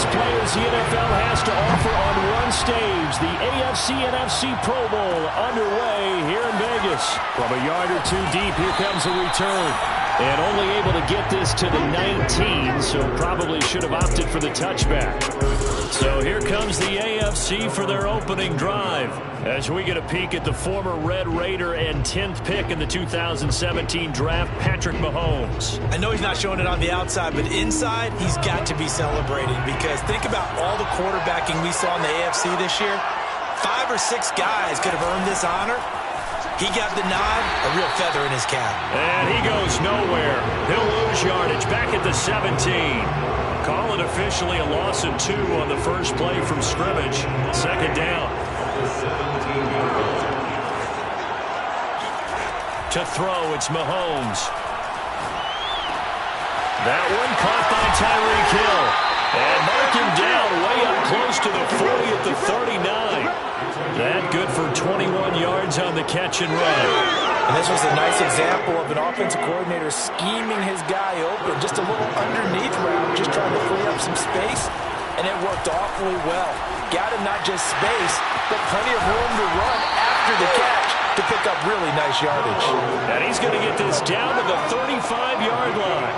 best players the NFL has to offer on one stage. The AFC-NFC Pro Bowl underway here in Vegas. From a yard or two deep, here comes a return. And only able to get this to the 19, so probably should have opted for the touchback. So here comes the AFC for their opening drive, as we get a peek at the former Red Raider and 10th pick in the 2017 draft, Patrick Mahomes. I know he's not showing it on the outside, but inside, he's got to be celebrating, because think about all the quarterbacking we saw in the AFC this year. 5 or 6 guys could have earned this honor. He got the nod, a real feather in his cap. And he goes nowhere. He'll lose yardage back at the 17. Call it officially a loss of 2 on the first play from scrimmage. Second down. To throw, it's Mahomes. That one caught by Tyreek Hill. And mark him down way up close to the 40 at the 39. That good for 21 yards on the catch and run. And this was a nice example of an offensive coordinator scheming his guy open. Just a little underneath route, just trying to free up some space, and it worked awfully well. Got him not just space, but plenty of room to run after the catch to pick up really nice yardage. And he's going to get this down to the 35-yard line.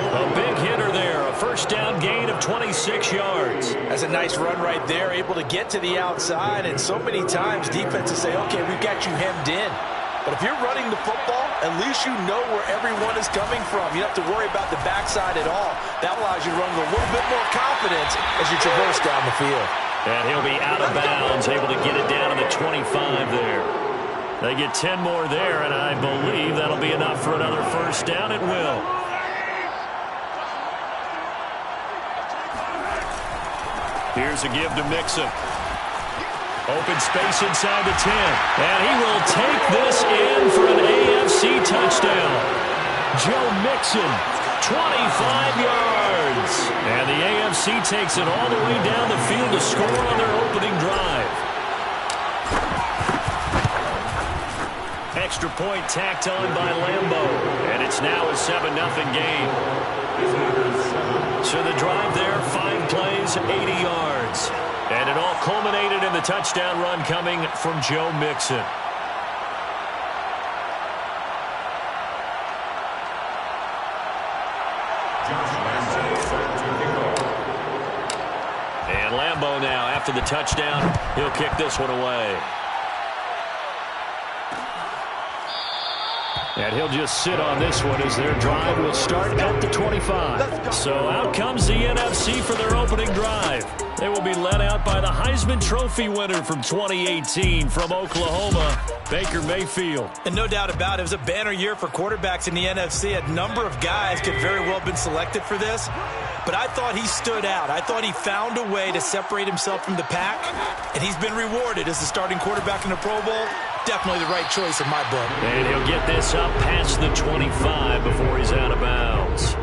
A big hitter there, a first down gain of 26 yards. That's a nice run right there, able to get to the outside, and so many times defenses say, okay, we've got you hemmed in. But if you're running the football, at least you know where everyone is coming from. You don't have to worry about the backside at all. That allows you to run with a little bit more confidence as you traverse down the field. And he'll be out of bounds, able to get it down to the 25 there. They get 10 more there, and I believe that'll be enough for another first down. It will. Here's a give to Mixon. Open space inside the 10. And he will take this in for an AFC touchdown. Joe Mixon, 25 yards. And the AFC takes it all the way down the field to score on their opening drive. Extra point tacked on by Lambo. And it's now a 7-0 game. So the drive there, 5 plays, 80 yards. And it all culminated in the touchdown run coming from Joe Mixon. And Lambo now, after the touchdown, he'll kick this one away. And he'll just sit on this one as their drive will start at the 25. So out comes the NFC for their opening drive. They will be led out by the Heisman Trophy winner from 2018 from Oklahoma, Baker Mayfield. And no doubt about it, it was a banner year for quarterbacks in the NFC. A number of guys could very well have been selected for this. But I thought he stood out. I thought he found a way to separate himself from the pack. And he's been rewarded as the starting quarterback in the Pro Bowl. Definitely the right choice in my book. And he'll get this up past the 25 before he's out of bounds.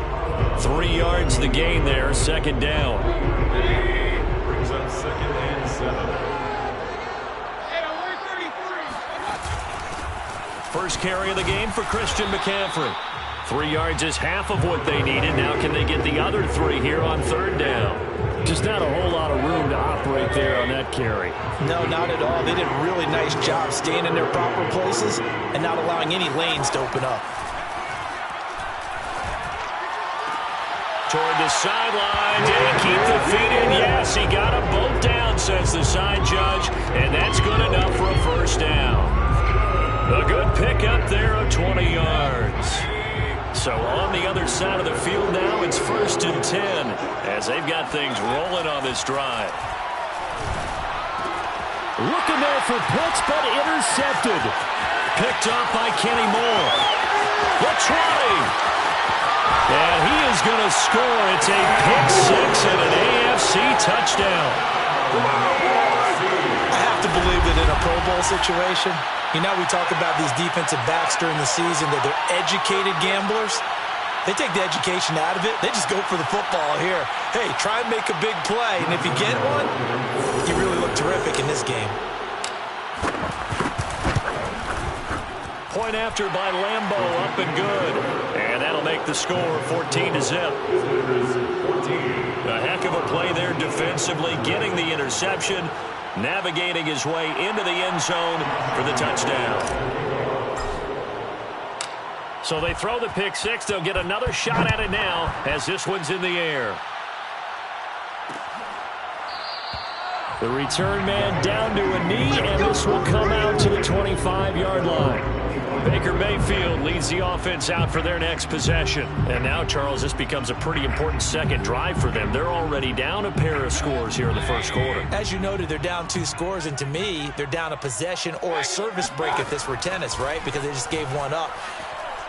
3 yards the gain there, second down. Brings up second and 7. First carry of the game for Christian McCaffrey. 3 yards is half of what they needed. Now can they get the other 3 here on third down? Just not a whole lot of room to operate there on that carry. No, not at all. They did a really nice job staying in their proper places and not allowing any lanes to open up. Toward the sideline. Did he keep the feet in? Yes, he got them both down, says the side judge. And that's good enough for a first down. A good pickup there of 20 yards. So on the other side of the field now, it's 1st and 10 as they've got things rolling on this drive. Looking there for Pitts, but intercepted. Picked off by Kenny Moore. The 20. And he is going to score. It's a pick 6 and an AFC touchdown. I have to believe that in a Pro Bowl situation, you know, we talk about these defensive backs during the season, that they're educated gamblers. They take the education out of it. They just go for the football here. Hey, try and make a big play, and if you get one, you really look terrific in this game. Point after by Lambo, up and good. And that'll make make the score 14-0. A heck of a play there defensively, getting the interception, navigating his way into the end zone for the touchdown. So they throw the pick six. They'll get another shot at it now as this one's in the air. The return man down to a knee, and this will come out to the 25-yard line. Baker Mayfield leads the offense out for their next possession. And now, Charles, this becomes a pretty important second drive for them. They're already down a pair of scores here in the first quarter. As you noted, they're down 2 scores, and to me, they're down a possession or a service break if this were tennis, right? Because they just gave one up.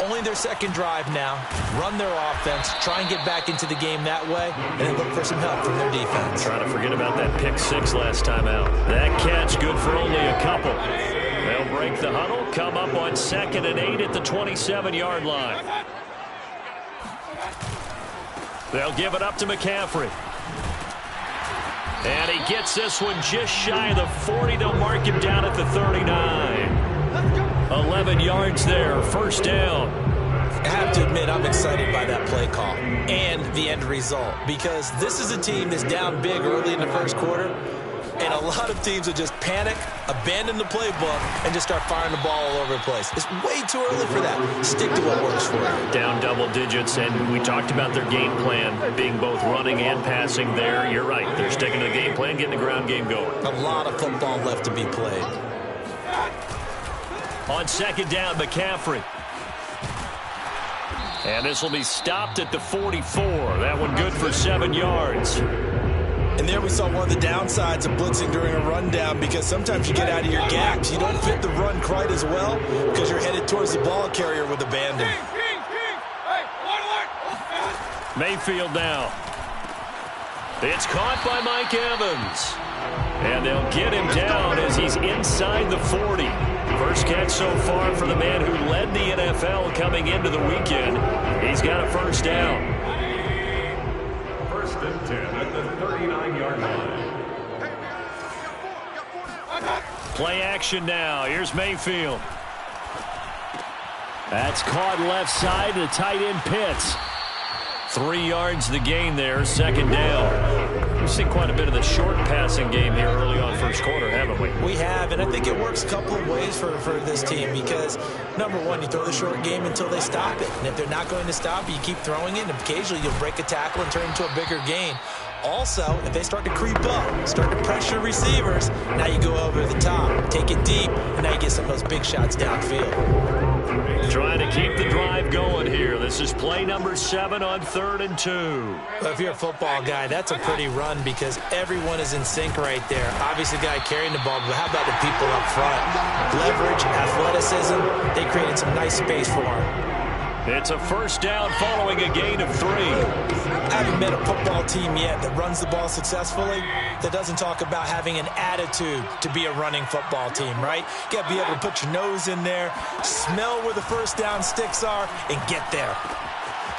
Only their second drive now. Run their offense, try and get back into the game that way, and then look for some help from their defense. Trying to forget about that pick six last time out. That catch good for only a couple. They'll break the huddle, come up on 2nd and 8 at the 27-yard line. They'll give it up to McCaffrey. And he gets this one just shy of the 40. They'll mark him down at the 39. 11 yards there, first down. I have to admit, I'm excited by that play call and the end result, because this is a team that's down big early in the first quarter, and a lot of teams will just panic, abandon the playbook, and just start firing the ball all over the place. It's way too early for that. Stick to what works for you. Down double digits, and we talked about their game plan being both running and passing there. You're right. They're sticking to the game plan, getting the ground game going. A lot of football left to be played. On second down, McCaffrey. And this will be stopped at the 44. That one good for 7 yards. And there we saw one of the downsides of blitzing during a rundown, because sometimes you get out of your gaps. You don't fit the run quite as well because you're headed towards the ball carrier with abandon. Mayfield now. It's caught by Mike Evans. And they'll get him down as he's inside the 40. First catch so far for the man who led the NFL coming into the weekend. He's got a first down. First and 10 at the 39-yard line. Play action now. Here's Mayfield. That's caught left side to tight end Pitts. 3 yards the gain there, second down. We've seen quite a bit of the short passing game here early on first quarter, haven't we? We have, and I think it works a couple of ways for this team, because, number one, you throw the short game until they stop it. And if they're not going to stop it, you keep throwing it, and occasionally you'll break a tackle and turn it into a bigger gain. Also, if they start to creep up, start to pressure receivers, now you go over the top, take it deep, and now you get some of those big shots downfield. Trying to keep the drive going here. This is play number 7 on 3rd and 2. Well, if you're a football guy, that's a pretty run, because everyone is in sync right there. Obviously, the guy carrying the ball, but how about the people up front? Leverage, athleticism, they created some nice space for him. It's a first down following a gain of 3. I haven't met a football team yet that runs the ball successfully that doesn't talk about having an attitude to be a running football team, right? You got to be able to put your nose in there, smell where the first down sticks are, and get there.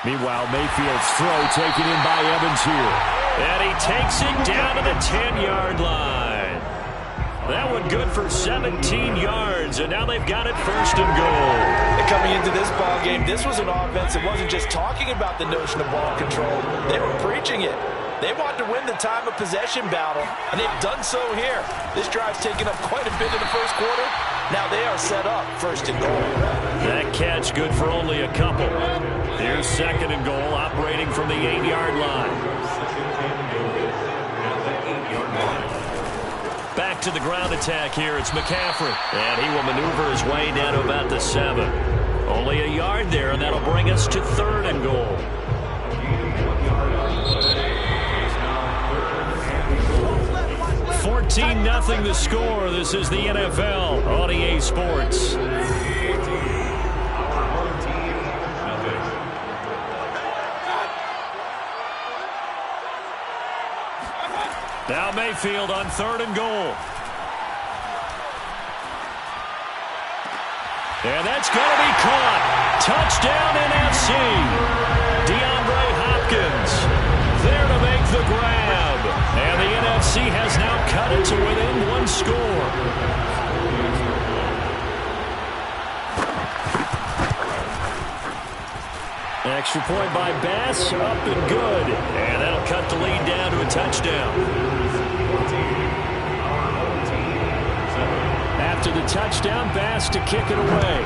Meanwhile, Mayfield's throw taken in by Evans here. And he takes it down to the 10-yard line. That one good for 17 yards, and now they've got it first and goal. And coming into this ball game, this was an offense that wasn't just talking about the notion of ball control. They were preaching it. They wanted to win the time of possession battle, and they've done so here. This drive's taken up quite a bit in the first quarter. Now they are set up first and goal. That catch good for only a couple. Here's second and goal, operating from the 8-yard line. Back to the ground attack here. It's McCaffrey. And he will maneuver his way down to about the 7. Only a yard there, and that'll bring us to 3rd and goal. $14-0 the score. This is the NFL on EA Sports. Now Mayfield on 3rd and goal. And that's going to be caught. Touchdown NFC. DeAndre Hopkins there to make the grab. And the NFC has now cut it to within 1 score. Extra point by Bass, up and good. And that'll cut the lead down to a touchdown. After the touchdown, Bass to kick it away.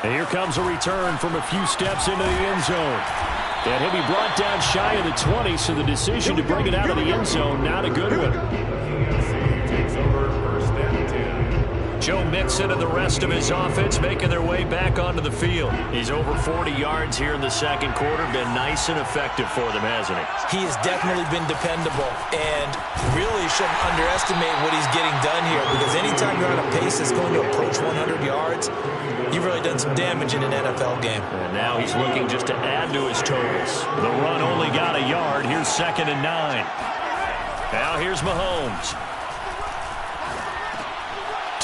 And here comes a return from a few steps into the end zone. And he'll be brought down shy of the 20, so the decision to bring it out of the end zone, not a good one. Joe Mixon and the rest of his offense making their way back onto the field. He's over 40 yards here in the second quarter. Been nice and effective for them, hasn't he? He has definitely been dependable, and really shouldn't underestimate what he's getting done here, because anytime you're on a pace that's going to approach 100 yards, you've really done some damage in an NFL game. And now he's looking just to add to his totals. The run only got a yard. Here's 2nd and 9. Now here's Mahomes.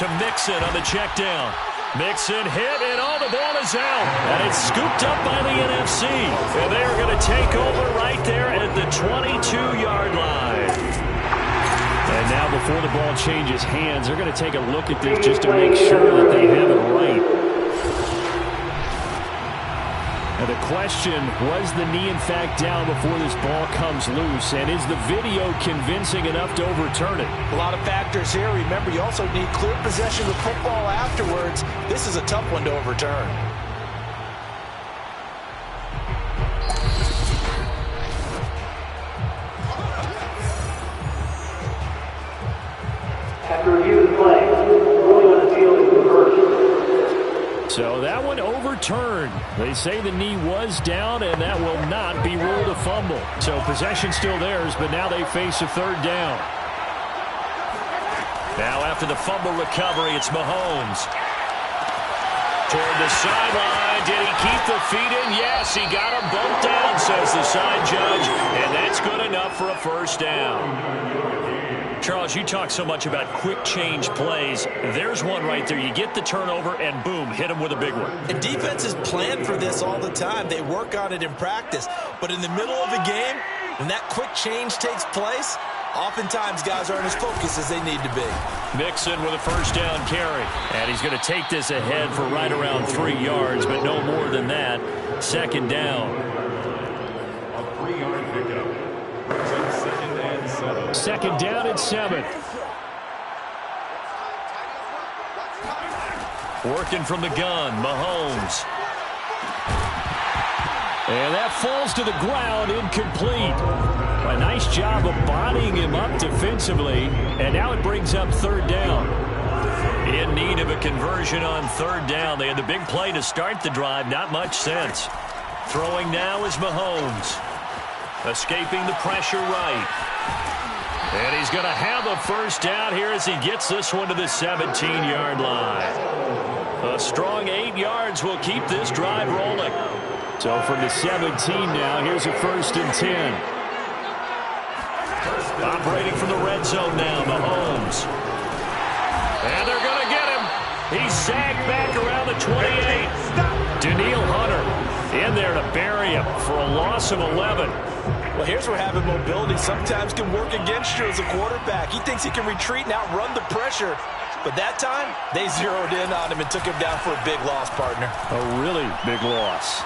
To Mixon on the check down. Mixon hit, and all the ball is out. And it's scooped up by the NFC. And they are going to take over right there at the 22-yard line. And now before the ball changes hands, they're going to take a look at this just to make sure that they have it right. Now the question, was the knee in fact down before this ball comes loose? And is the video convincing enough to overturn it? A lot of factors here. Remember, you also need clear possession of the football afterwards. This is a tough one to overturn. After review of the play, ruling on the field is reversed. So that one overturned. They say the knee was down, and that will not be ruled a fumble. So possession still theirs, but now they face a 3rd down. Now after the fumble recovery, it's Mahomes. Toward the sideline. Did he keep the feet in? Yes, he got them both down, says the side judge. And that's good enough for a 1st down. Charles, you talk so much about quick change plays. There's one right there. You get the turnover, and boom, hit them with a big one. And defenses plan for this all the time. They work on it in practice. But in the middle of the game, when that quick change takes place, oftentimes guys aren't as focused as they need to be. Mixon with a 1st down carry. And he's going to take this ahead for right around 3 yards, but no more than that. 2nd down. A 3-yard pickup. Brings up 2nd and 7. 2nd down and 7. Working from the gun, Mahomes. And that falls to the ground, incomplete. A nice job of bodying him up defensively, and now it brings up 3rd down. In need of a conversion on 3rd down. They had the big play to start the drive, not much sense. Throwing now is Mahomes. Escaping the pressure right. And he's going to have a 1st down here as he gets this one to the 17-yard line. A strong 8 yards will keep this drive rolling. So from the 17 now, here's a 1st and 10. Operating from the red zone now, Mahomes. And they're going to get him. He's sagged back around the 28. Danielle Hunter in there to bury him for a loss of 11. Well, here's where having mobility sometimes can work against you as a quarterback. He thinks he can retreat and outrun the pressure. But that time, they zeroed in on him and took him down for a big loss, partner. A really big loss.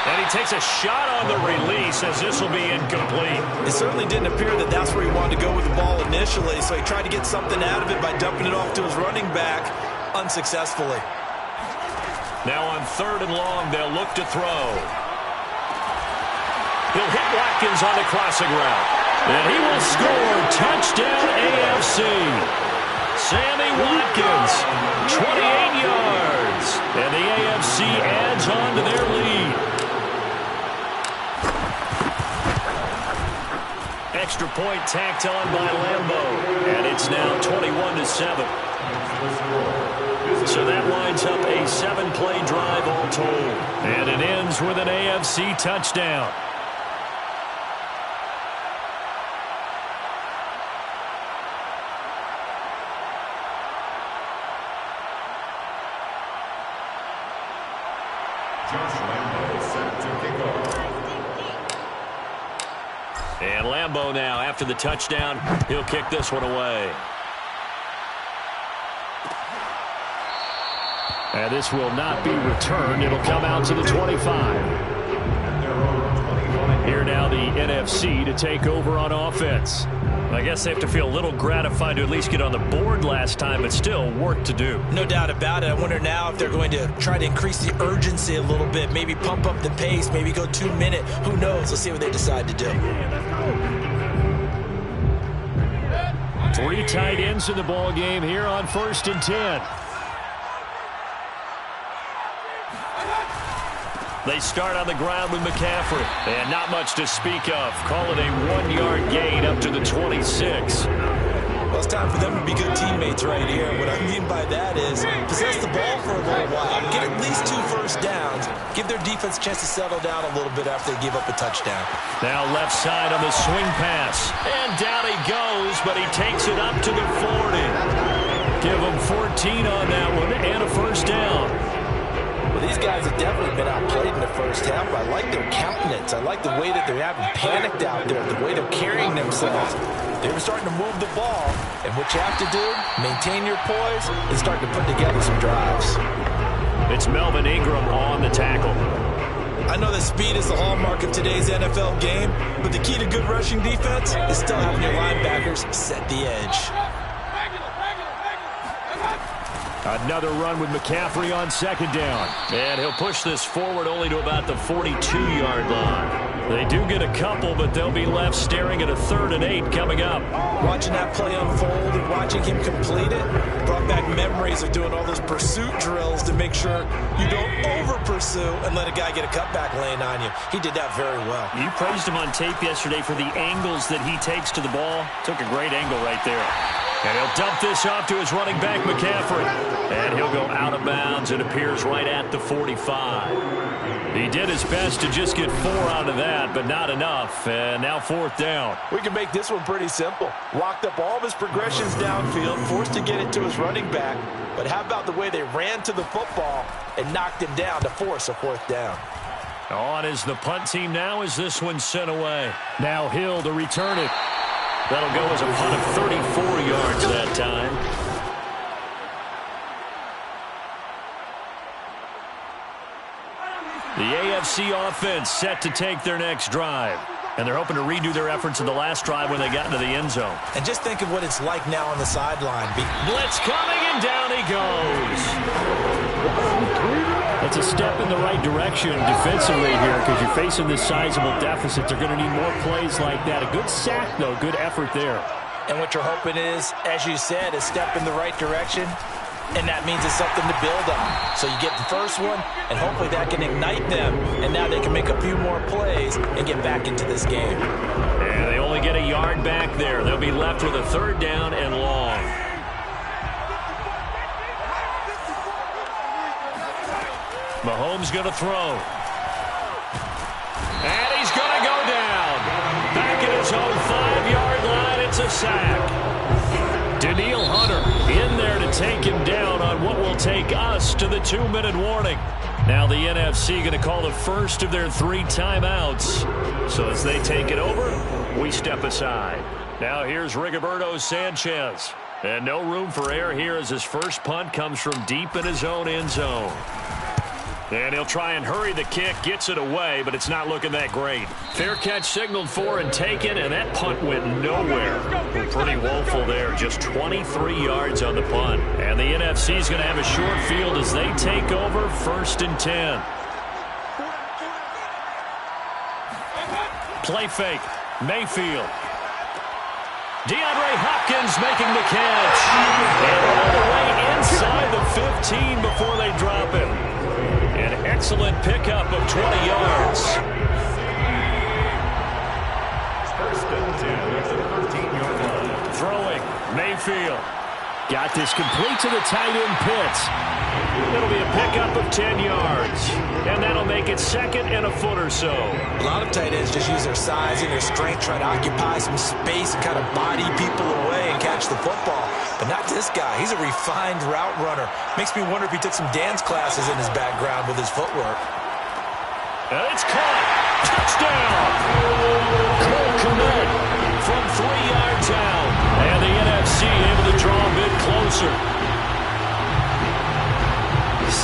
And he takes a shot on the release as this will be incomplete. It certainly didn't appear that that's where he wanted to go with the ball initially, so he tried to get something out of it by dumping it off to his running back unsuccessfully. Now on 3rd and long, they'll look to throw. He'll hit Watkins on the crossing route. And he will score. Touchdown AFC. Sammy Watkins, 28 yards. And the AFC adds on to their lead. Extra point tacked on by Lambeau. And it's now 21-7. So that winds up a 7-play drive all told. And it ends with an AFC touchdown. And Lambeau now, after the touchdown, he'll kick this one away. And this will not be returned. It'll come out to the 25. Here now the NFC to take over on offense. I guess they have to feel a little gratified to at least get on the board last time, but still work to do. No doubt about it. I wonder now if they're going to try to increase the urgency a little bit, maybe pump up the pace, maybe go 2 minute. Who knows? Let's see what they decide to do. 3 tight ends in the ball game here on 1st and 10. They start on the ground with McCaffrey. And not much to speak of. Call it a 1-yard gain up to the 26. Well, it's time for them to be good teammates right here. What I mean by that is possess the ball for a little while. Get at least 2 first downs. Give their defense a chance to settle down a little bit after they give up a touchdown. Now left side on the swing pass. And down he goes, but he takes it up to the 40. Give him 14 on that one and a first down. Well, these guys have definitely been outplayed in the first half. I like their countenance. I like the way that they haven't panicked out there, the way they're carrying themselves. They're starting to move the ball, and what you have to do, maintain your poise, and start to put together some drives. It's Melvin Ingram on the tackle. I know that speed is the hallmark of today's NFL game, but the key to good rushing defense is still having your linebackers set the edge. Another run with McCaffrey on 2nd down. And he'll push this forward only to about the 42-yard line. They do get a couple, but they'll be left staring at a 3rd and 8 coming up. Watching that play unfold and watching him complete it brought back memories of doing all those pursuit drills to make sure you don't over-pursue and let a guy get a cutback lane on you. He did that very well. You praised him on tape yesterday for the angles that he takes to the ball. Took a great angle right there. And he'll dump this off to his running back, McCaffrey. And he'll go out of bounds. It appears right at the 45. He did his best to just get 4 out of that, but not enough. And now 4th down. We can make this one pretty simple. Walked up all of his progressions downfield, forced to get it to his running back. But how about the way they ran to the football and knocked him down to force a 4th down? On is the punt team now as this one's sent away. Now Hill to return it. That'll go as a punt of 34 yards that time. The AFC offense set to take their next drive. And they're hoping to redo their efforts in the last drive when they got into the end zone. And just think of what it's like now on the sideline. Blitz coming, and down he goes. It's a step in the right direction defensively here because you're facing this sizable deficit. They're going to need more plays like that. A good sack, though. Good effort there. And what you're hoping is, as you said, a step in the right direction. And that means it's something to build on. So you get the first one, and hopefully that can ignite them. And now they can make a few more plays and get back into this game. And they only get a yard back there. They'll be left with a 3rd down and long. Mahomes going to throw. And he's going to go down. Back at his own 5-yard line, it's a sack. Daniil Hunter in there to take him down on what will take us to the 2-minute warning. Now the NFC going to call the first of their 3 timeouts. So as they take it over, we step aside. Now here's Rigoberto Sanchez. And no room for error here as his first punt comes from deep in his own end zone. And he'll try and hurry the kick, gets it away, but it's not looking that great. Fair catch signaled for and taken, and that punt went nowhere. Pretty woeful there, just 23 yards on the punt. And the NFC is going to have a short field as they take over 1st and 10. Play fake, Mayfield. DeAndre Hopkins making the catch. And all the way inside the 15 before they drop him. An excellent pickup of 20 yards. 1st and 10 at the 13-yard line. Throwing, Mayfield. Got this complete to the tight end Pitts. It'll be a pickup of 10 yards. And that'll make it 2nd and a foot or so. A lot of tight ends just use their size and their strength, try to occupy some space and kind of body people away and catch the football. But not this guy. He's a refined route runner. Makes me wonder if he took some dance classes in his background with his footwork. And it's caught. Touchdown. Cole Kmet from 3 yards out. And the NFC able to draw a bit closer.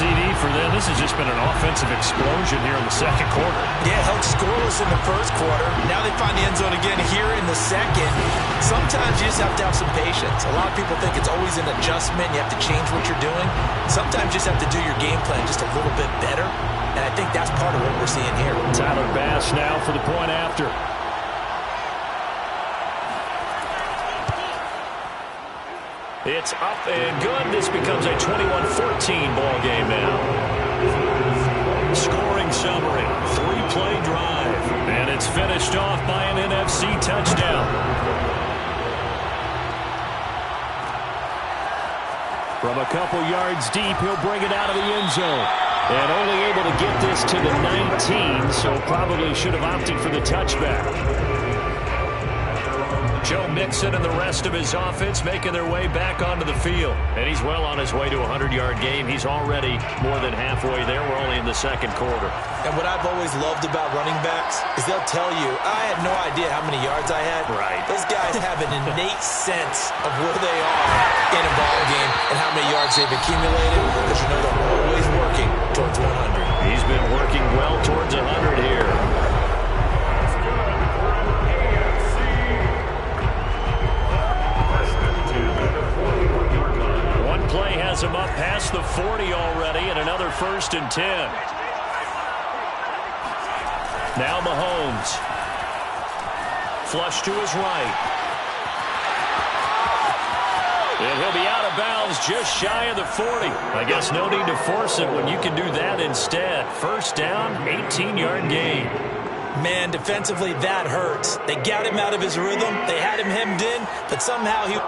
CD for them. This has just been an offensive explosion here in the second quarter. Yeah, held scoreless in the first quarter. Now they find the end zone again here in the second. Sometimes you just have to have some patience. A lot of people think it's always an adjustment. You have to change what you're doing. Sometimes you just have to do your game plan just a little bit better. And I think that's part of what we're seeing here. Tyler Bass now for the point after. It's up and good. This becomes a 21-14 ball game now. Scoring summary, 3-play drive. And it's finished off by an NFC touchdown. From a couple yards deep, he'll bring it out of the end zone. And only able to get this to the 19, so probably should have opted for the touchback. Joe Mixon and the rest of his offense making their way back onto the field. And he's well on his way to a 100-yard game. He's already more than halfway there. We're only in the second quarter. And what I've always loved about running backs is they'll tell you, I had no idea how many yards I had. Right. Those guys have an innate sense of where they are in a ball game and how many yards they've accumulated, because you know they're always working towards 100. He's been working well towards 100 here. Play has him up past the 40 already, and another 1st and 10. Now Mahomes. Flush to his right. And he'll be out of bounds just shy of the 40. I guess no need to force it when you can do that instead. First down, 18-yard gain. Man, defensively, that hurts. They got him out of his rhythm. They had him hemmed in, but somehow he...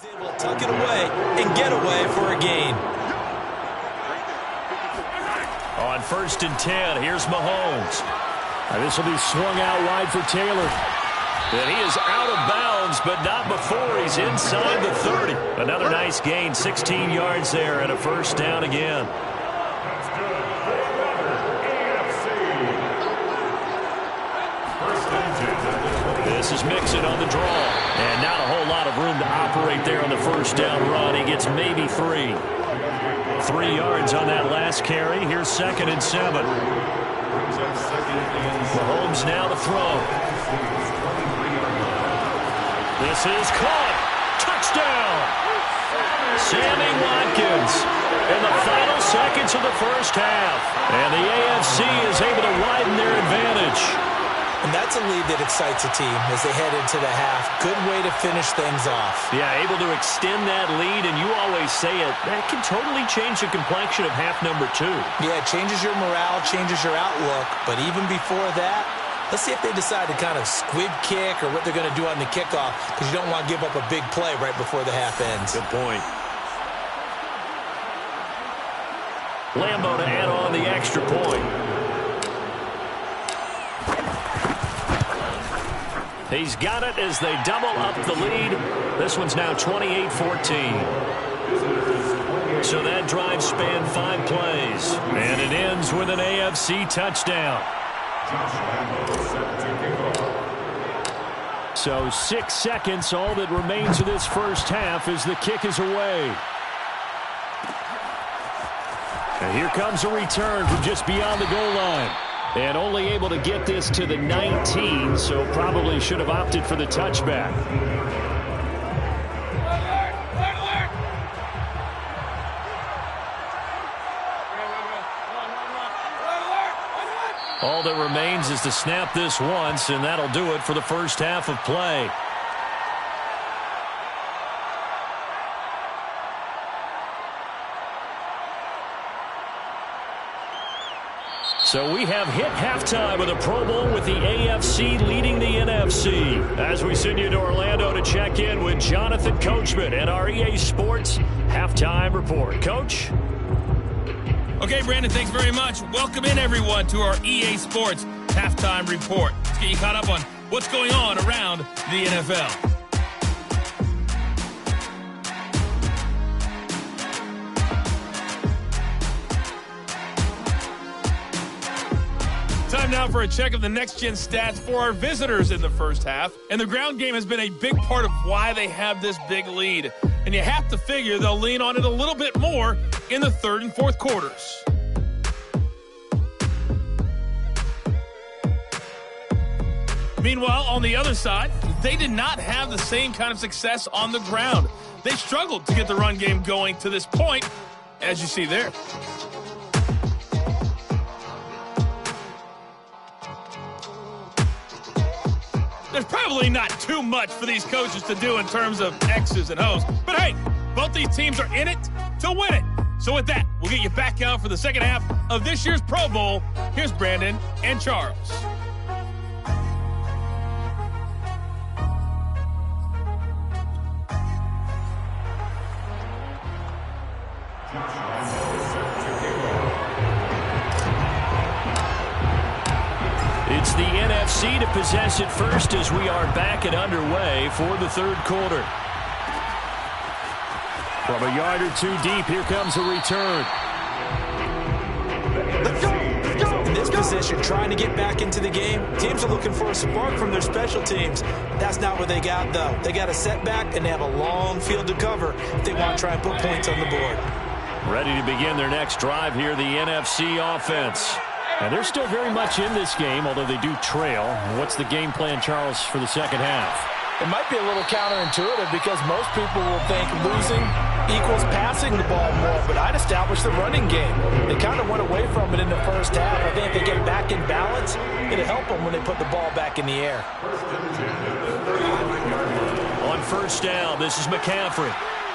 He's able to tuck it away and get away for a gain. On 1st and 10, here's Mahomes. This will be swung out wide for Taylor. And he is out of bounds, but not before he's inside the 30. Another nice gain, 16 yards there, and a first down again. This is Mixon on the draw. And not a whole lot of room to operate there on the first down run. He gets maybe 3. 3 yards on that last carry. Here's 2nd and 7. Mahomes now to throw. This is caught. Touchdown. Sammy Watkins in the final seconds of the first half. And the AFC is able to widen their advantage. And that's a lead that excites a team as they head into the half. Good way to finish things off. Yeah, able to extend that lead, and you always say it, that can totally change the complexion of half number 2. Yeah, it changes your morale, changes your outlook. But even before that, let's see if they decide to kind of squib kick or what they're going to do on the kickoff, because you don't want to give up a big play right before the half ends. Good point. Lambo to add on the extra point. He's got it as they double up the lead. This one's now 28-14. So that drive spanned 5 plays. And it ends with an AFC touchdown. So 6 seconds, all that remains of this first half as the kick is away. And here comes a return from just beyond the goal line. And only able to get this to the 19, so probably should have opted for the touchback. All that remains is to snap this once, and that'll do it for the first half of play. So we have hit halftime with a Pro Bowl with the AFC leading the NFC. As we send you to Orlando to check in with Jonathan Coachman and our EA Sports Halftime Report. Coach? Okay, Brandon, thanks very much. Welcome in, everyone, to our EA Sports Halftime Report. Let's get you caught up on what's going on around the NFL. Time now for a check of the next-gen stats for our visitors in the first half. And the ground game has been a big part of why they have this big lead. And you have to figure they'll lean on it a little bit more in the third and fourth quarters. Meanwhile, on the other side, they did not have the same kind of success on the ground. They struggled to get the run game going to this point, as you see there. There's probably not too much for these coaches to do in terms of X's and O's. But hey, both these teams are in it to win it. So with that, we'll get you back out for the second half of this year's Pro Bowl. Here's Brandon and Charles. It's the NFC to possess it first as we are back and underway for the third quarter. From a yard or 2 deep, here comes a return. Let's go! In this position, trying to get back into the game, teams are looking for a spark from their special teams. That's not what they got, though. They got a setback, and they have a long field to cover if they want to try and put points on the board. Ready to begin their next drive here, the NFC offense. And they're still very much in this game, although they do trail. What's the game plan, Charles, for the second half? It might be a little counterintuitive because most people will think losing equals passing the ball more, but I'd establish the running game. They kind of went away from it in the first half. I think if they get back in balance, it'll help them when they put the ball back in the air. On first down, this is McCaffrey.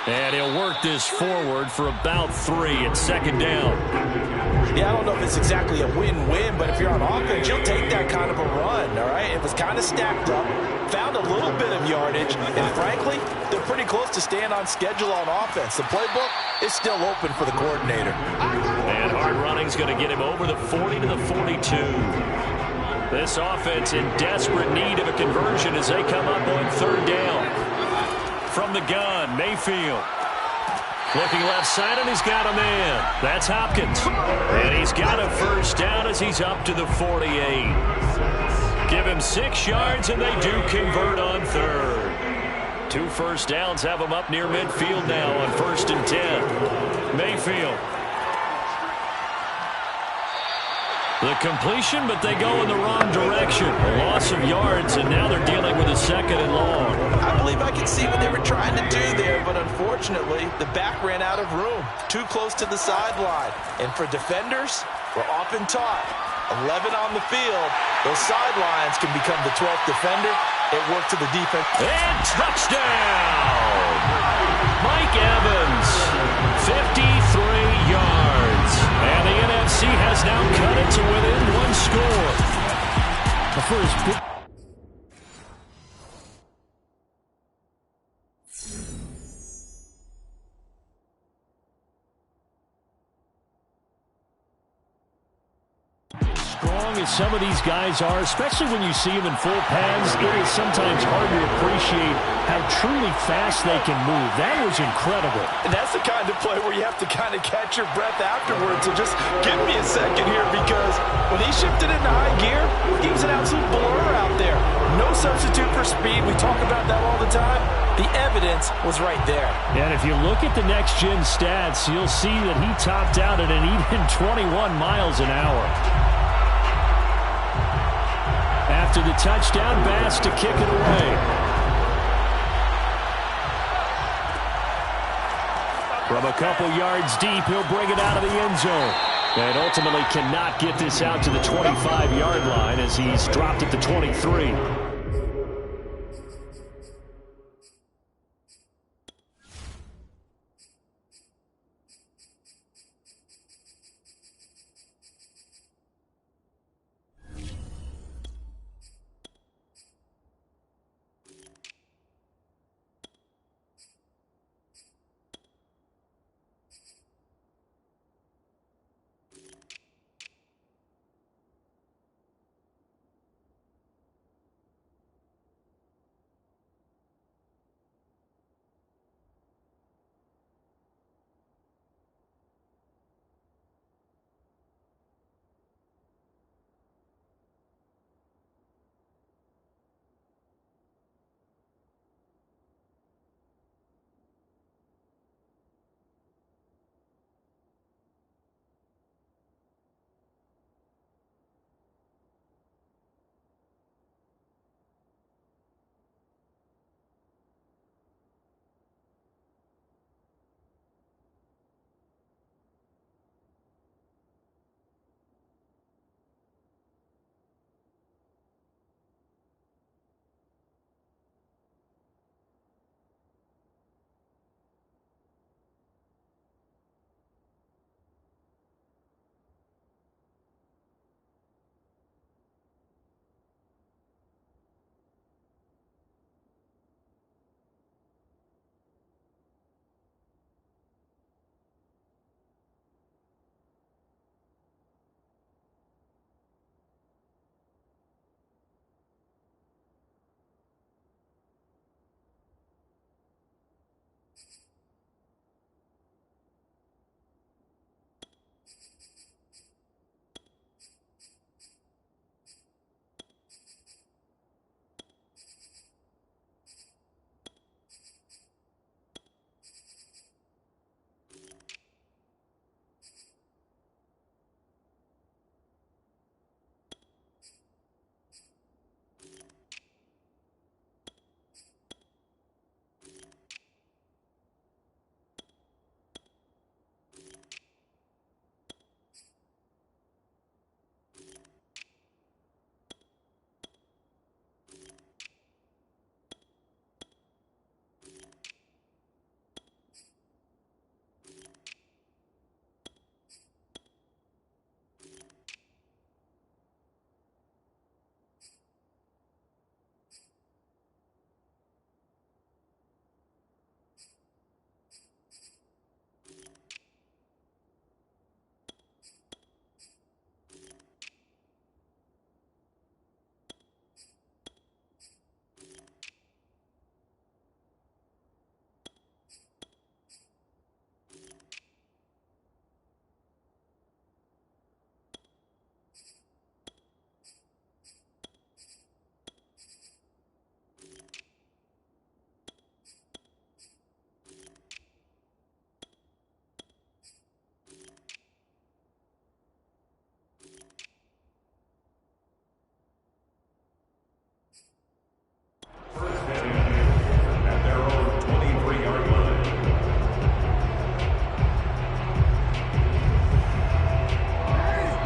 And he'll work this forward for about 3 at second down. Yeah, I don't know if it's exactly a win-win, but if you're on offense, you'll take that kind of a run, all right? It was kind of stacked up, found a little bit of yardage, and frankly, they're pretty close to staying on schedule on offense. The playbook is still open for the coordinator. And hard running's going to get him over the 40 to the 42. This offense in desperate need of a conversion as they come up on third down. From the gun, Mayfield. Looking left side, and he's got a man. That's Hopkins. And he's got a first down as he's up to the 48. Give him 6 yards, and they do convert on third. 2 first downs have him up near midfield now on 1st and 10. Mayfield. The completion, but they go in the wrong direction. A loss of yards, and now they're dealing with a 2nd and long. I believe I can see what they were trying to do there, but unfortunately, the back ran out of room. Too close to the sideline. And for defenders, we're often taught, 11 on the field, those sidelines can become the 12th defender. It worked to the defense. And touchdown! Mike Evans, 53 yards. And the NFC has now cut it to within 1 score. The first big... Strong as some of these guys are, especially when you see them in full pads, it is sometimes hard to appreciate how truly fast they can move. That was incredible. And that's the kind of play where you have to kind of catch your breath afterwards. So just give me a second here, because when he shifted into high gear, he was an absolute blur out there. No substitute for speed. We talk about that all the time. The evidence was right there. And if you look at the next-gen stats, you'll see that he topped out at an even 21 miles an hour. After the touchdown, Bass to kick it away. From a couple yards deep, he'll bring it out of the end zone. And ultimately cannot get this out to the 25-yard line as he's dropped at the 23.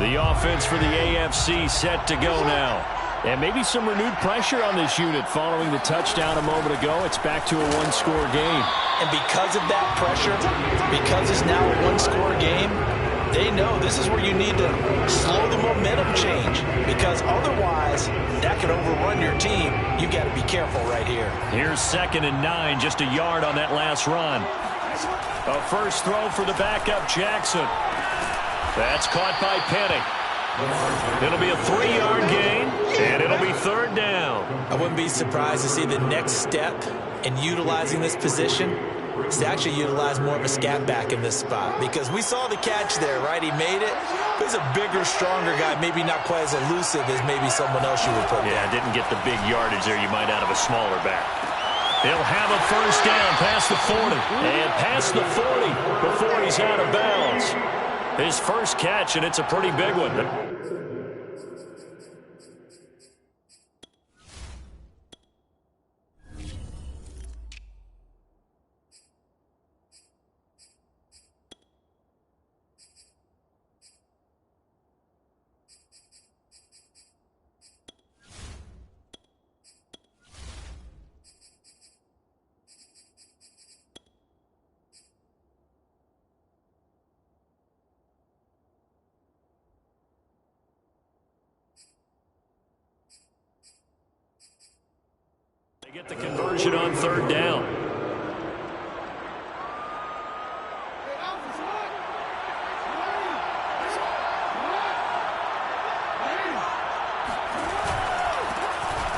The offense for the AFC set to go now. And maybe some renewed pressure on this unit following the touchdown a moment ago. It's back to a one-score game. And because of that pressure, because it's now a one-score game, they know this is where you need to slow the momentum change, because otherwise that can overrun your team. You got to be careful right here. Here's 2nd and 9, just a yard on that last run. A first throw for the backup, Jackson. That's caught by Penny. It'll be a 3-yard gain, and it'll be 3rd down. I wouldn't be surprised to see the next step in utilizing this position is to actually utilize more of a scat back in this spot, because we saw the catch there, right? He made it. He's a bigger, stronger guy, maybe not quite as elusive as maybe someone else you would put there. Yeah, didn't get the big yardage there you might out of a smaller back. He'll have a first down past the 40, and past the 40 before he's out of bounds. His first catch, and it's a pretty big one. They get the conversion on 3rd down.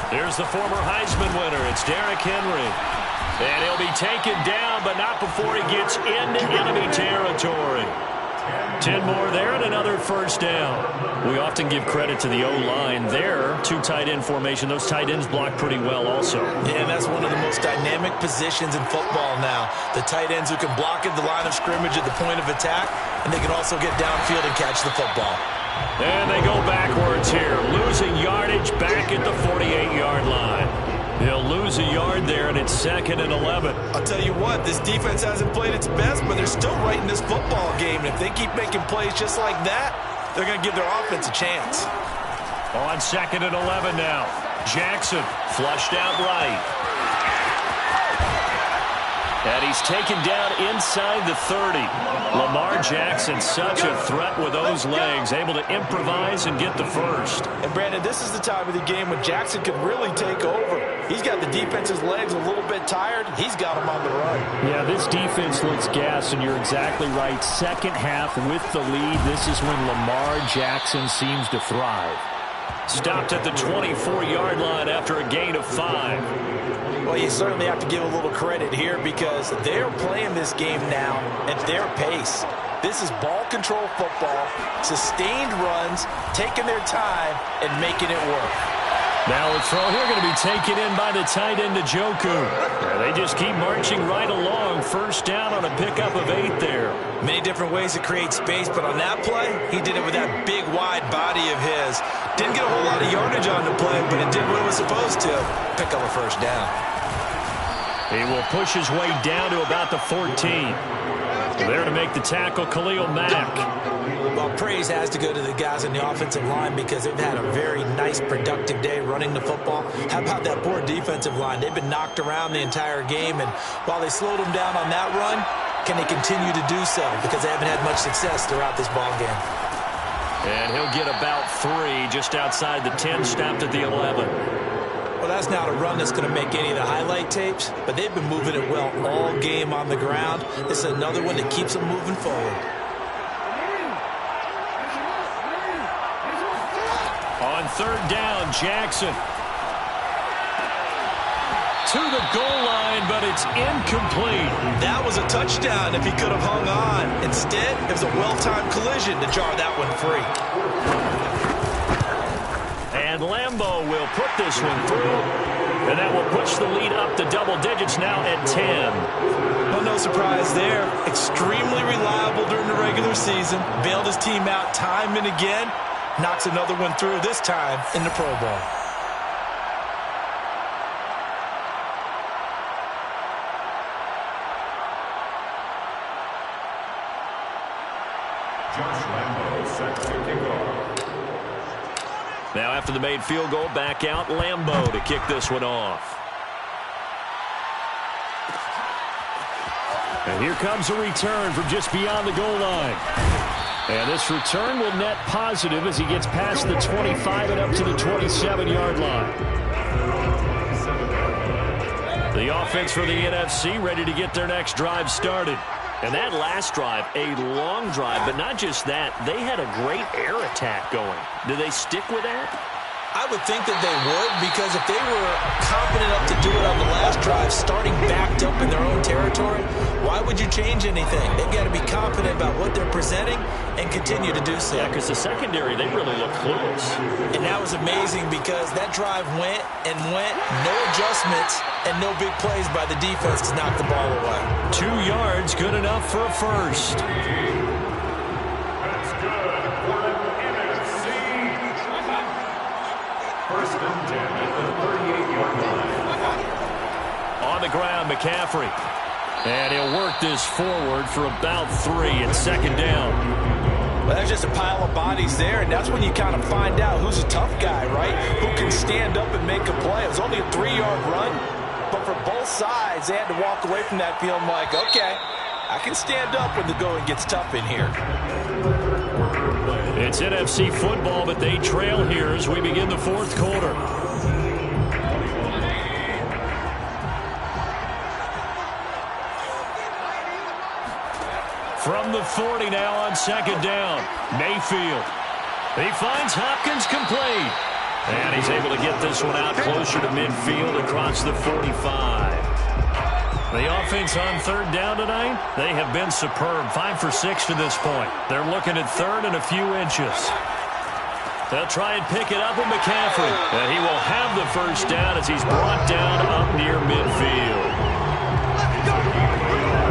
There's the former Heisman winner. It's Derrick Henry. And he'll be taken down, but not before he gets into enemy territory. 10 more there and another first down. We often give credit to the O-line there. 2 tight end formation. Those tight ends block pretty well also. Yeah, and that's one of the most dynamic positions in football now. The tight ends who can block at the line of scrimmage at the point of attack, and they can also get downfield and catch the football. And they go backwards here, losing yardage back at the 48-yard line. They'll lose a yard there, and it's 2nd and 11. I'll tell you what, this defense hasn't played its best, but they're still right in this football game. And if they keep making plays just like that, they're going to give their offense a chance. On 2nd and 11 now. Jackson flushed out right. And he's taken down inside the 30. Lamar Jackson, such a threat with those legs, able to improvise and get the first. And, Brandon, this is the time of the game when Jackson could really take over. He's got the defense's legs a little bit tired. He's got them on the run. Yeah, this defense looks gassed, and you're exactly right. Second half with the lead, this is when Lamar Jackson seems to thrive. Stopped at the 24-yard line after a gain of 5. Well, you certainly have to give a little credit here because they're playing this game now at their pace. This is ball control football, sustained runs, taking their time, and making it work. Now a throw here going to be taken in by the tight end, Njoku. They just keep marching right along. First down on a pickup of 8 there. Many different ways to create space, but on that play, he did it with that big, wide body of his. Didn't get a whole lot of yardage on the play, but it did what it was supposed to. Pick up a first down. He will push his way down to about the 14. There to make the tackle, Khalil Mack. Well, praise has to go to the guys in the offensive line because they've had a very nice, productive day running the football. How about that poor defensive line? They've been knocked around the entire game, and while they slowed them down on that run, can they continue to do so? Because they haven't had much success throughout this ball game. And he'll get about 3 just outside the 10, stopped at the 11. Well, that's not a run that's going to make any of the highlight tapes, but they've been moving it well all game on the ground. This is another one that keeps them moving forward. On 3rd down, Jackson. To the goal line, but it's incomplete. That was a touchdown if he could have hung on. Instead, it was a well-timed collision to jar that one free. And Lambeau will put this one through, and that will push the lead up to double digits now at 10. Well, no surprise there. Extremely reliable during the regular season. Bailed his team out time and again. Knocks another one through, this time in the Pro Bowl. Josh Lambeau set to kick off. Now after the made field goal, back out Lambeau to kick this one off. And here comes a return from just beyond the goal line. And this return will net positive as he gets past the 25 and up to the 27-yard line. The offense for the NFC ready to get their next drive started. And that last drive, a long drive, but not just that. They had a great air attack going. Do they stick with that? I would think that they would, because if they were confident enough to do it on the last drive, starting backed up in their own territory, why would you change anything? They've got to be confident about what they're presenting and continue to do so. Yeah, because the secondary, they really look clueless. And that was amazing because that drive went and went, no adjustments, and no big plays by the defense to knock the ball away. 2 yards, good enough for a first. That's good for an NFC. First and 10 at the 38-yard line. On the ground, McCaffrey. And he'll work this forward for about 3 and second down. Well, there's just a pile of bodies there, and that's when you kind of find out who's a tough guy, right? Who can stand up and make a play. It was only a 3-yard run, but for both sides, they had to walk away from that feeling like, okay, I can stand up when the going gets tough in here. It's NFC football, but they trail here as we begin the fourth quarter. From the 40 now on second down, Mayfield. He finds Hopkins complete. And he's able to get this one out closer to midfield across the 45. The offense on third down tonight, they have been superb. 5 for 6 to this point. They're looking at third and a few inches. They'll try and pick it up with McCaffrey. And he will have the first down as he's brought down up near midfield.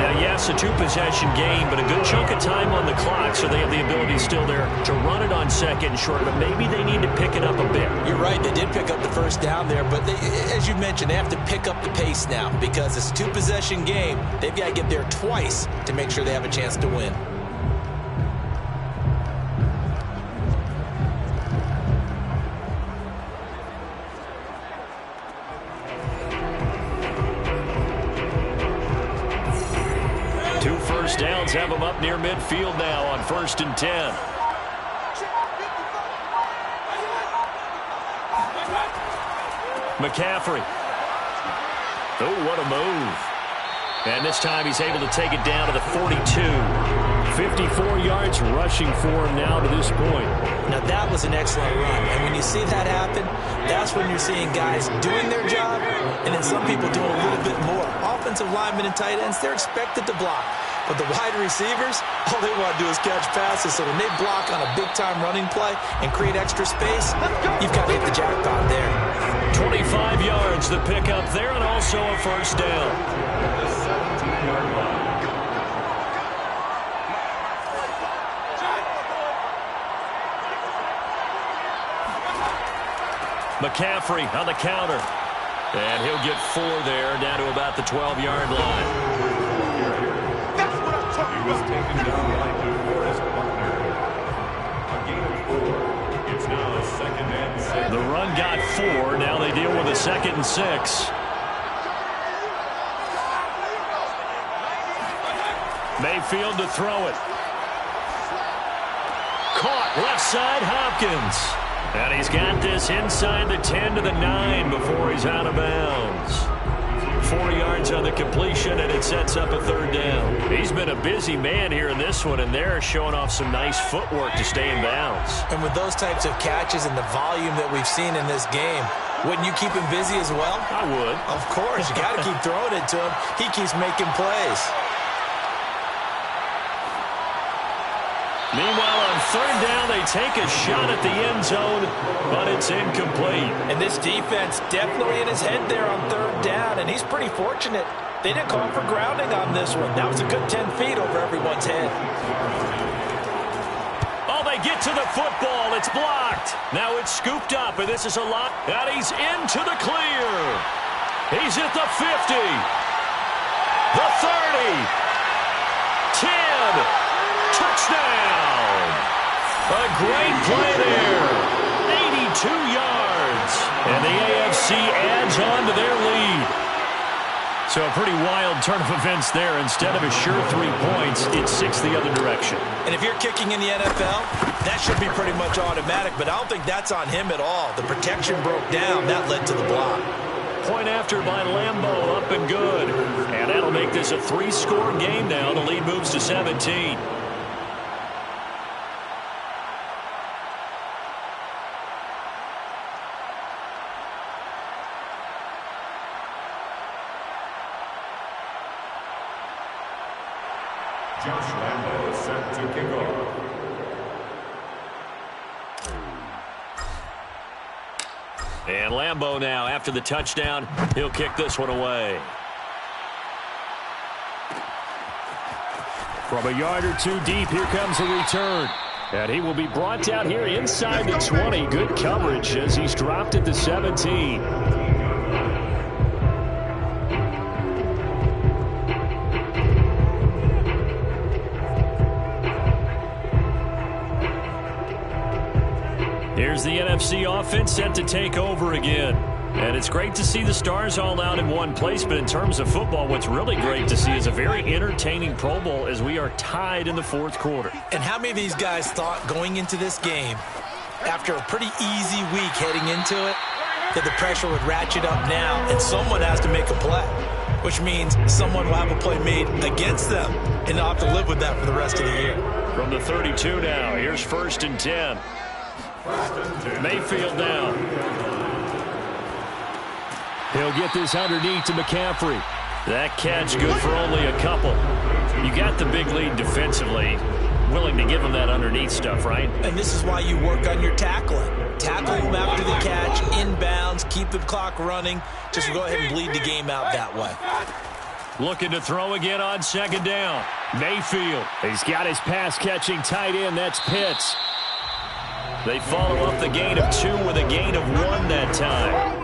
Now, yes, a 2-possession game, but a good chunk of time on the clock, so they have the ability still there to run it on second and short, but maybe they need to pick it up a bit. You're right, they did pick up the first down there, but they, as you mentioned, they have to pick up the pace now because it's a 2-possession game. They've got to get there twice to make sure they have a chance to win. Downs have them up near midfield now on 1st and 10. McCaffrey. Oh, what a move. And this time he's able to take it down to the 42. 54 yards rushing for him now to this point. Now that was an excellent run. And when you see that happen, that's when you're seeing guys doing their job and then some people doing a little bit more. Offensive linemen and tight ends, they're expected to block. But the wide receivers, all they want to do is catch passes. So when they block on a big-time running play and create extra space, you've got to hit the jackpot there. 25 yards the pickup there and also a first down. The 17-yard line. McCaffrey on the counter. And he'll get 4 there, down to about the 12-yard line. He was taken down by DeForest Buckner. A gain of 4. It's now 2nd and 6. The run got 4. Now they deal with a 2nd and 6. Mayfield to throw it. Caught left side, Hopkins. And he's got this inside the 10 to the 9 before he's out of bounds. 4 yards on the completion, and it sets up a 3rd down. He's been a busy man here in this one, and they're showing off some nice footwork to stay in bounds. And with those types of catches and the volume that we've seen in this game, wouldn't you keep him busy as well? I would. Of course. You got to keep throwing it to him. He keeps making plays. Meanwhile, on 3rd down, they take a shot at the end zone, but it's incomplete. And this defense definitely in his head there on 3rd down, and he's pretty fortunate. They didn't call for grounding on this one. That was a good 10 feet over everyone's head. Oh, they get to the football. It's blocked. Now it's scooped up, and this is a lot. And he's into the clear. He's at the 50. The 30. 10. Touchdown! A great play there. 2 yards. And the AFC adds on to their lead. So a pretty wild turn of events there. Instead of a sure 3 points, it's 6 the other direction. And if you're kicking in the NFL, that should be pretty much automatic, but I don't think that's on him at all. The protection broke down. That led to the block. Point after by Lambeau, up and good. And that'll make this a 3-score game now. The lead moves to 17. Josh Lambeau set to kick off. And Lambeau now, after the touchdown, he'll kick this one away. From a yard or 2 deep, here comes a return. And he will be brought down here inside the 20. Good coverage as he's dropped at the 17. Here's the NFC offense set to take over again. And it's great to see the stars all out in one place, but in terms of football, what's really great to see is a very entertaining Pro Bowl as we are tied in the 4th quarter. And how many of these guys thought going into this game, after a pretty easy week heading into it, that the pressure would ratchet up now and someone has to make a play, which means someone will have a play made against them and they'll have to live with that for the rest of the year. From the 32 now, here's 1st and 10. Mayfield down. He'll get this underneath to McCaffrey. That catch good for only a couple. You got the big lead defensively. Willing to give him that underneath stuff, right? And this is why you work on your tackling. Tackle him after the catch, inbounds, keep the clock running. Just go ahead and bleed the game out that way. Looking to throw again on 2nd down. Mayfield. He's got his pass-catching tight end. That's Pitts. They follow up the gain of 2 with a gain of 1 that time.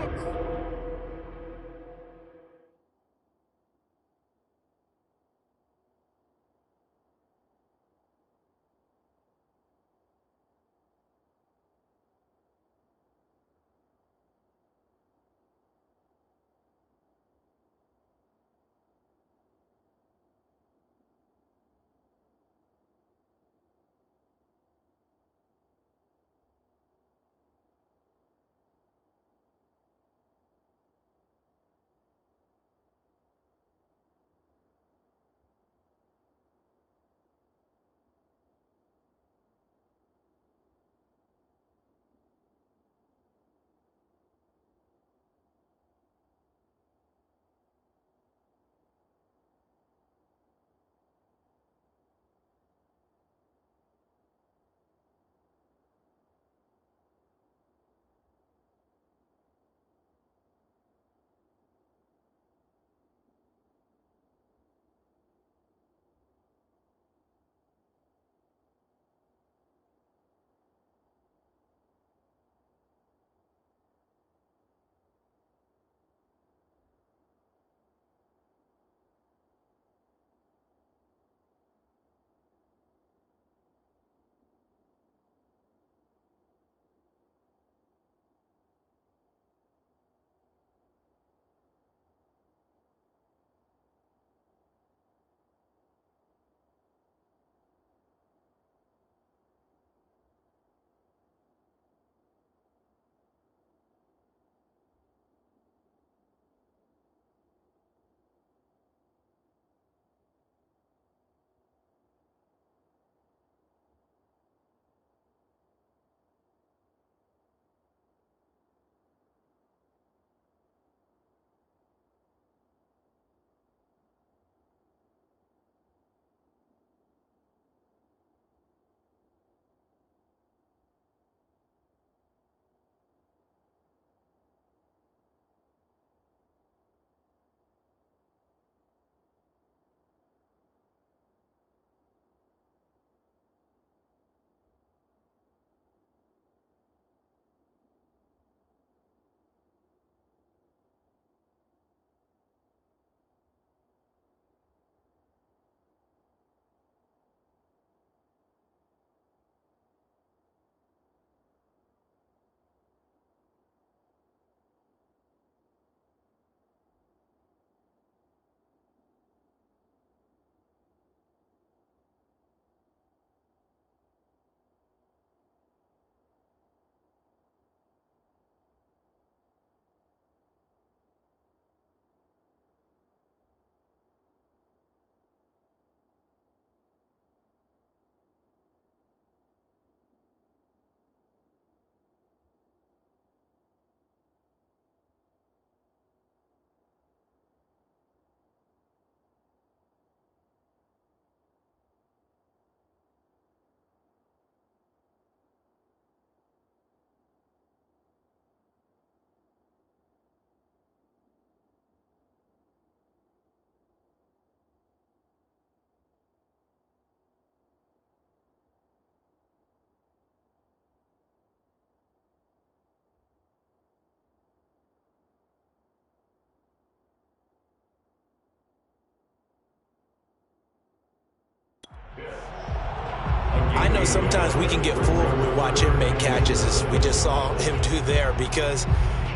I know sometimes we can get fooled when we watch him make catches, as we just saw him do there, because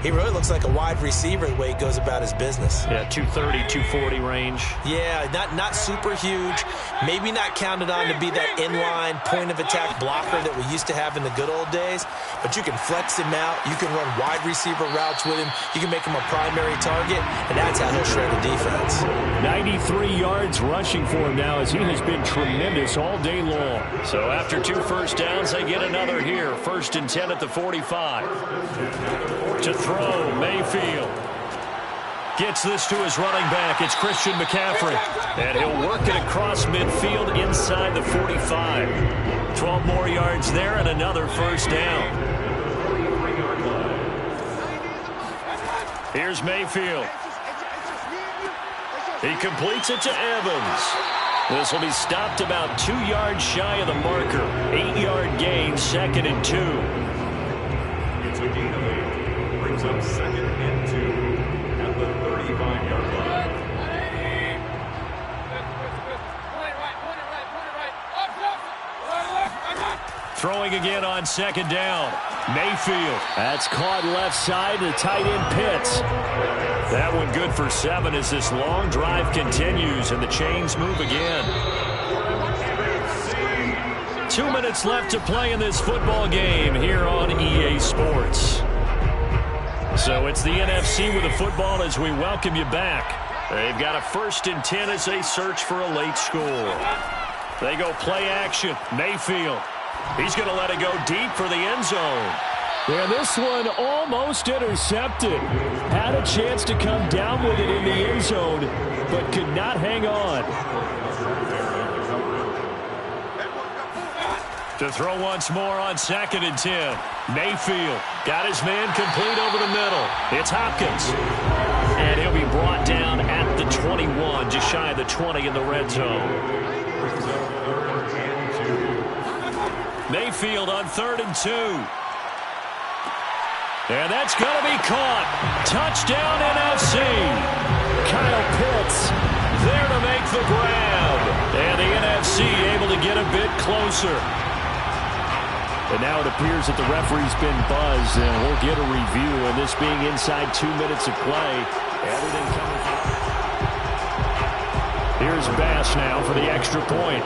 he really looks like a wide receiver the way he goes about his business. Yeah, 230, 240 range. Yeah, not super huge. Maybe not counted on to be that inline point-of-attack blocker that we used to have in the good old days, but you can flex him out. You can run wide receiver routes with him. You can make him a primary target, and that's how he'll shred a defense. 93 yards rushing for him now, as he has been tremendous all day long. So after 2 first downs, they get another here. 1st and 10 at the 45. To throw, Mayfield. Gets this to his running back. It's Christian McCaffrey. And he'll work it across midfield inside the 45. 12 more yards there and another first down. Here's Mayfield. He completes it to Evans. This will be stopped about 2 yards shy of the marker. 8-yard gain, 2nd and 2. It's a gain of 8. Brings up 2nd and 2 at the 35-yard line. Throwing again on 2nd down. Mayfield. That's caught left side to tight end Pitts. That one good for 7 as this long drive continues and the chains move again. 2 minutes left to play in this football game here on EA Sports. So it's the NFC with the football as we welcome you back. They've got a 1st and 10 as they search for a late score. They go play action. Mayfield. He's going to let it go deep for the end zone. And this one almost intercepted. Had a chance to come down with it in the end zone, but could not hang on. To throw once more on 2nd and 10. Mayfield got his man complete over the middle. It's Hopkins. And he'll be brought down at the 21, just shy of the 20 in the red zone. Mayfield on 3rd and 2. And that's going to be caught. Touchdown NFC. Kyle Pitts there to make the grab. And the NFC able to get a bit closer. And now it appears that the referee's been buzzed, and we'll get a review. And this being inside 2 minutes of play, everything coming from. Here's Bass now for the extra point.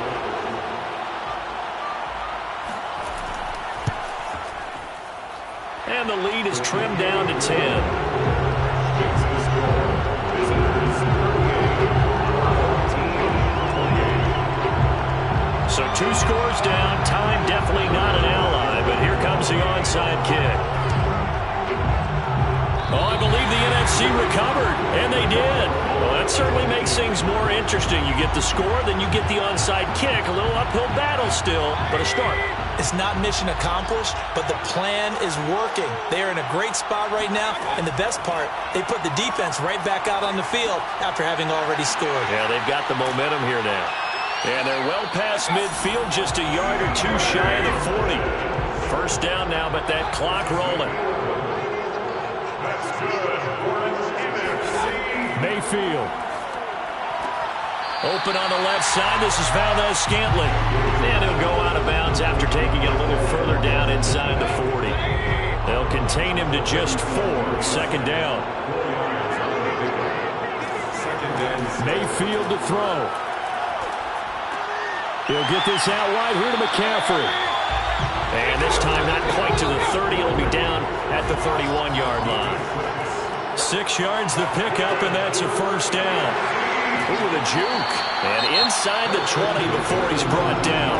And the lead is trimmed down to 10. So 2 scores down. Time definitely not an ally, but here comes the onside kick. Oh, I believe the NFC recovered, and they did. Well, that certainly makes things more interesting. You get the score, then you get the onside kick. A little uphill battle still, but a start. It's not mission accomplished, but the plan is working. They are in a great spot right now, and the best part, they put the defense right back out on the field after having already scored. Yeah, they've got the momentum here now. And they're well past midfield, just a yard or 2 shy of the 40. First down now, but that clock rolling. Mayfield. Open on the left side. This is Valdez-Scantling. And he'll go out of bounds after taking it a little further down inside the 40. They'll contain him to just 4. 2nd down. Mayfield to throw. He'll get this out wide here to McCaffrey. And this time not quite to the 30. It'll be down at the 31-yard line. 6 yards the pickup, and that's a first down. Ooh, the juke. And inside the 20 before he's brought down.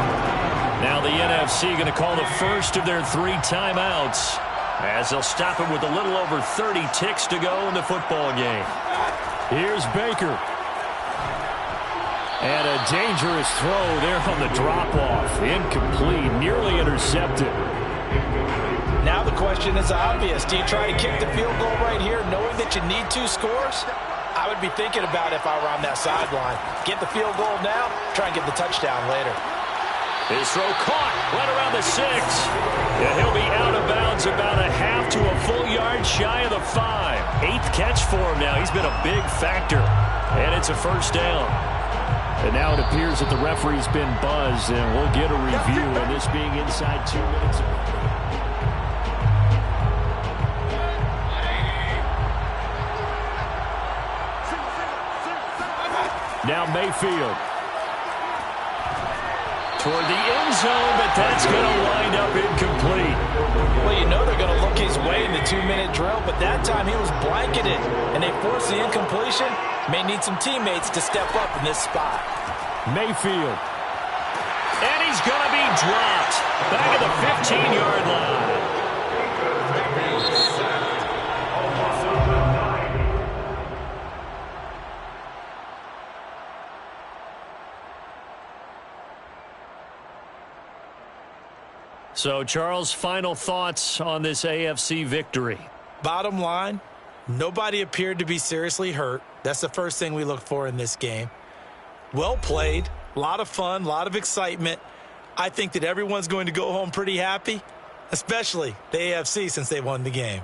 Now the NFC going to call the first of their 3 timeouts as they'll stop him with a little over 30 ticks to go in the football game. Here's Baker. And a dangerous throw there on the drop-off. Incomplete, nearly intercepted. Now the question is obvious. Do you try to kick the field goal right here knowing that you need 2 scores? I would be thinking about if I were on that sideline. Get the field goal now, try and get the touchdown later. His throw caught right around the 6. And he'll be out of bounds about a half to a full yard shy of the 5. 8th catch for him now. He's been a big factor. And it's a first down. And now it appears that the referee's been buzzed, and we'll get a review, and this being inside 2 minutes. Now Mayfield. Toward the end zone, but that's going to wind up incomplete. Well, you know they're going to look his way in the 2-minute drill, but that time he was blanketed, and they forced the incompletion. May need some teammates to step up in this spot. Mayfield. And he's going to be dropped. Back at the 15-yard line. So, Charles, final thoughts on this AFC victory? Bottom line, nobody appeared to be seriously hurt. That's the first thing we look for in this game. Well played, a lot of fun, a lot of excitement. I think that everyone's going to go home pretty happy, especially the AFC since they won the game.